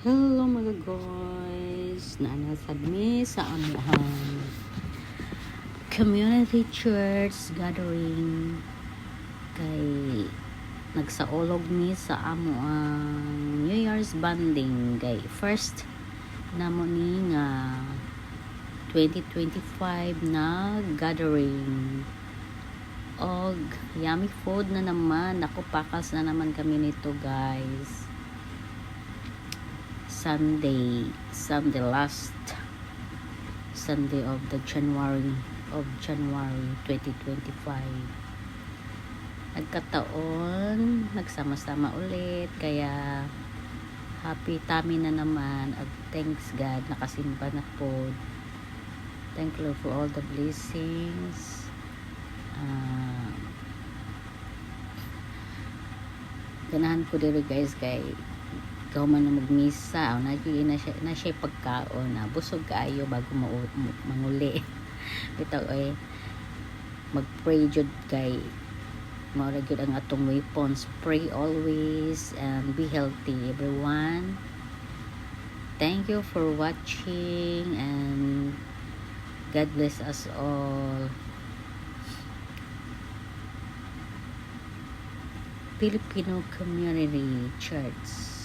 Hello mga guys, naanasad mi sa amuhang community church gathering kay nagsaulog mi sa amuang New Year's banding kay first namo ni nga 2025 na gathering og yummy food na naman. Ako, pakas na naman kami nito guys. Sunday last Sunday of January 2025. Nagkataon nagsama-sama ulit kaya happy tami na naman at thanks God nakasimba na po. Thank you for all the blessings. Ganahan ko dito guys kay ikaw man na magmisa na siya pagkaon na busog kaayo bago manguli bitaw ay mag-pray jud kay maura gyud ang atong weapons. Pray always and be healthy everyone. Thank you for watching and God bless us all. Filipino Community Church.